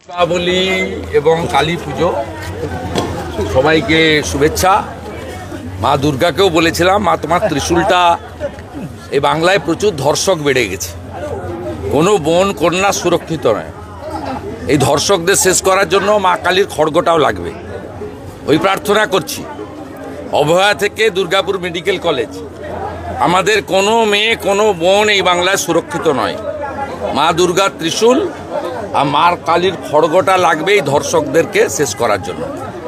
দীপাবলি এবং কালী পুজো সবাইকে শুভেচ্ছা। মা দুর্গাকেও বলেছিলাম, মা তোমার ত্রিশূলটা, এই বাংলায় প্রচুর ধর্ষক বেড়ে গেছে, কোনো বোন কন্যা সুরক্ষিত নয়। এই ধর্ষকদের শেষ করার জন্য মা কালীর খড়গটাও লাগবে। ওই প্রার্থনা করছি অভয়া থেকে দুর্গাপুর মেডিকেল কলেজ, আমাদের কোনো মেয়ে কোনো বোন এই বাংলায় সুরক্ষিত নয়। মা দুর্গার ত্রিশূল আর মার কালীর খড়গটা লাগবে এই ধর্ষকদেরকে শেষ করার জন্য।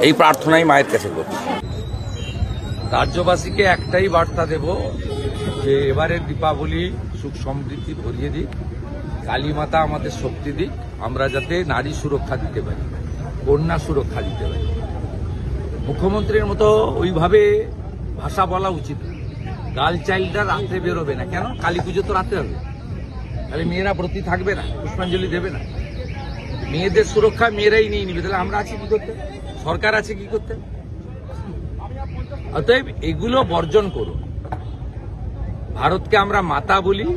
এই প্রার্থনাই মায়ের কাছে করছি। রাজ্যবাসীকে একটাই বার্তা দেব যে এবারের দীপাবলি সুখ সমৃদ্ধি ভরিয়ে দিক, কালী মাতা আমাদের শক্তি দিক, আমরা যাতে নারী সুরক্ষা দিতে পারি, কন্যা সুরক্ষা দিতে পারি। মুখ্যমন্ত্রীর মতো ওইভাবে ভাষা বলা উচিত। গার্ল চাইল্ডরা রাত্রে বেরোবে না কেন? কালী পুজো তো রাত্রে হবে, তাহলে মেয়েরা ব্রতী থাকবে না, পুষ্পাঞ্জলি দেবে না? মেয়েদের সুরক্ষা মেয়েরাই নিয়ে নিবে, তাহলে আমরা আছি কি করতে? সরকার আছে কি করতে? অতএব এগুলো বর্জন করুন। ভারতকে আমরা মাতা বলি,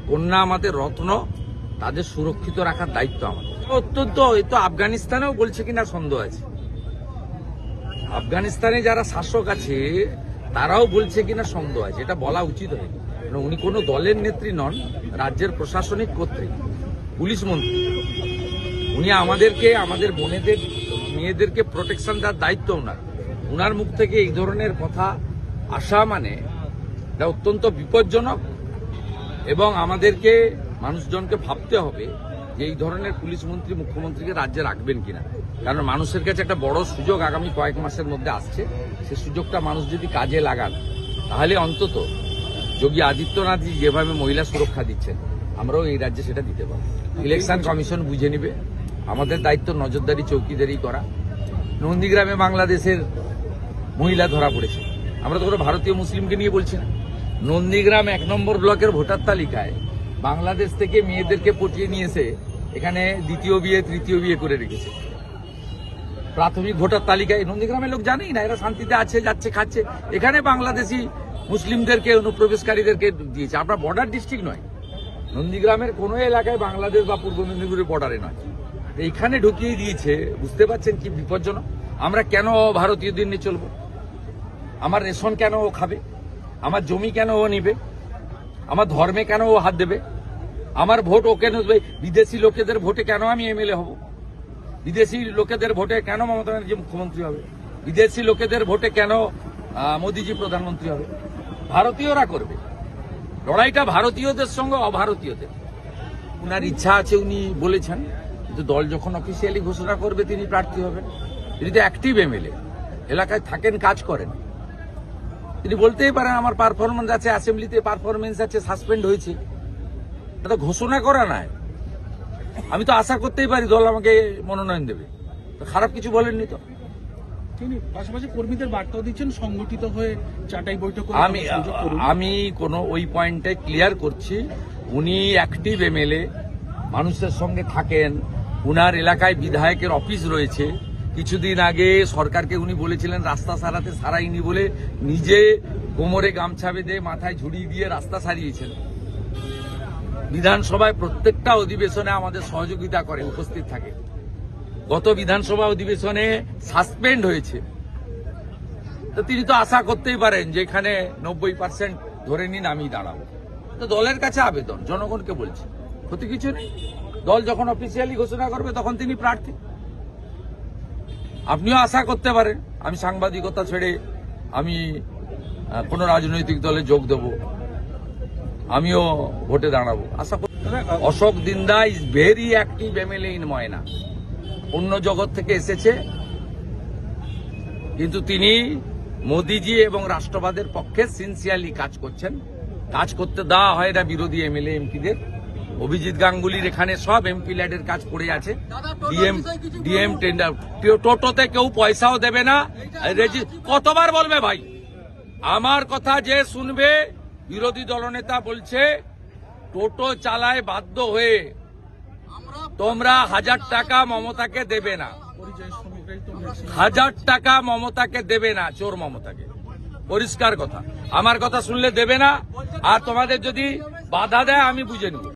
কন্যা আমাদের রত্ন, তাদের সুরক্ষিত রাখার দায়িত্ব আমাদের। অত্যন্ত এই তো আফগানিস্তানেও বলছে কিনা সন্দেহ আছে, আফগানিস্তানে যারা শাসক আছে তারাও বলছে কিনা সন্দেহ আছে। এটা বলা উচিত হয়নি, উনি কোনো দলের নেত্রী নন, রাজ্যের প্রশাসনিক কর্তৃক, পুলিশ মন্ত্রী। উনি আমাদেরকে, আমাদের বোনেদের, মেয়েদেরকে প্রোটেকশন দেওয়ার দায়িত্ব ওনার। ওনার মুখ থেকে এই ধরনের কথা আসা মানে এটা অত্যন্ত বিপজ্জনক, এবং আমাদেরকে মানুষজনকে ভাবতে হবে যে এই ধরনের পুলিশ মন্ত্রী মুখ্যমন্ত্রীকে রাজ্যে রাখবেন কিনা। কারণ মানুষের কাছে একটা বড় সুযোগ আগামী কয়েক মাসের মধ্যে আসছে, সেই সুযোগটা মানুষ যদি কাজে লাগান তাহলে অন্তত যোগী আদিত্যনাথজি যেভাবে মহিলা সুরক্ষা দিচ্ছেন আমরাও এই রাজ্যে সেটা দিতে পারবো। ইলেকশন কমিশন বুঝে নিবে, আমাদের দায়িত্ব নজরদারি চৌকিদারি করা। নন্দীগ্রামে বাংলাদেশের মহিলা ধরা পড়েছে, আমরা তো কোনো ভারতীয় মুসলিমকে নিয়ে বলছি না। নন্দীগ্রাম 1 নম্বর ব্লকের ভোটার তালিকায় বাংলাদেশ থেকে মেয়েদেরকে পটিয়ে নিয়েছে, এখানে দ্বিতীয় বিয়ে তৃতীয় বিয়ে করে রেখেছে। প্রাথমিক ভোটার তালিকায় নন্দীগ্রামের লোক জানেই না, এরা শান্তিতে আছে, যাচ্ছে, খাচ্ছে। এখানে বাংলাদেশি মুসলিমদেরকে, অনুপ্রবেশকারীদেরকে দিয়েছে। আপনার বর্ডার ডিস্ট্রিক্ট নয়, নন্দীগ্রামের কোনো এলাকায় বাংলাদেশ বা পূর্ব মেদিনীপুরের বর্ডারে নয়, এইখানে ঢুকিয়ে দিয়েছে। বুঝতে পারছেন কি বিপজ্জনক? আমরা কেন ভারতীয়দের নিয়ে চলবো? আমার রেশন কেন ও খাবে? আমার জমি কেন ও নিবে? আমার ধর্মে কেন ও হাত দেবে? আমার ভোট ও কেন দেবে? বিদেশি লোকেদের ভোটে কেন আমি এমএলএ হব? বিদেশি লোকেদের ভোটে কেন মমতা ব্যানার্জি মুখ্যমন্ত্রী হবে? বিদেশি লোকেদের ভোটে কেন মোদিজি প্রধানমন্ত্রী হবে? ভারতীয়রা করবে লড়াইটা, ভারতীয়দের সঙ্গে অভারতীয়দের। উনার ইচ্ছা আছে, উনি বলেছেন, কিন্তু দল যখন অফিসিয়ালি ঘোষণা করবে তিনি প্রার্থী হবেন। তিনি তো অ্যাক্টিভ এমএলএ, এলাকায় থাকেন, কাজ করেন। তিনি বলতেই পারেন আমার পারফরমেন্স আছে, অ্যাসেম্বলিতে পারফরমেন্স আছে, সাসপেন্ড হয়েছে। এটা ঘোষণা করা নয়। আমি তো আশা করতেই পারি দল আমাকে মনোনয়ন দেবে, খারাপ কিছু বলেননি তো। তিনি পাশাপাশি কর্মীদের বার্তাও দিচ্ছেন সংগঠিত হয়ে চাটাই বৈঠক। আমি কোনো ওই পয়েন্টে ক্লিয়ার করছি, উনি অ্যাক্টিভ এমএলএ, মানুষের সঙ্গে থাকেন, উনার এলাকায় বিধায়কের অফিস রয়েছে। কিছুদিন আগে সরকারকে উনি বলেছিলেন রাস্তা সারাতে, সারাইনি বলে নিজে কোমরে গামছা বেঁধে মাথায় ঝুড়ি দিয়ে রাস্তা সারিয়েছেন। বিধানসভায় প্রত্যেকটা অধিবেশনে আমাদের সহযোগিতা করে, উপস্থিত থাকে। গত বিধানসভা অধিবেশনে সাসপেন্ড হয়েছে, তো তিনি তো আশা করতেই পারেন যে এখানে 90% ধরে নিন আমি দাঁড়াবো। তো দলের কাছে আবেদন, জনগণকে বলছি, ক্ষতি কিছু নেই। দল যখন অফিসিয়ালি ঘোষণা করবে তখন তিনি প্রার্থী। আপনিও আশা করতে পারেন আমি সাংবাদিকতা ছেড়ে আমি কোন রাজনৈতিক দলে যোগ দেব, আমিও ভোটে দাঁড়াবো, আশা করতে। Ashok Dinda is very active MLA in Moyna, অন্য জগৎ থেকে এসেছে, কিন্তু তিনি মোদিজি এবং রাষ্ট্রবাদের পক্ষে সিনসিয়ারলি কাজ করছেন। কাজ করতে দেওয়া হয় না বিরোধী এমএলএ এমপিদের। অভিজিৎ গাঙ্গুলির এখানে সব এমপি ল্যাডের কাজ পড়ে আছে। ডিএম টেন্ডার, টোটোতে কেউ পয়সাও দেবে না। কতবার বলবে ভাই? আমার কথা যে শুনবে, বিরোধী দলনেতা বলছে টোটো চালায় বাধ্য হয়ে তোমরা 1000 টাকা মমতাকে দেবে না, 1000 টাকা মমতাকে দেবে না, চোর মমতাকে। পরিষ্কার কথা, আমার কথা শুনলে দেবে না। আর তোমাদের যদি বাধা দেয় আমি বুঝে নেব।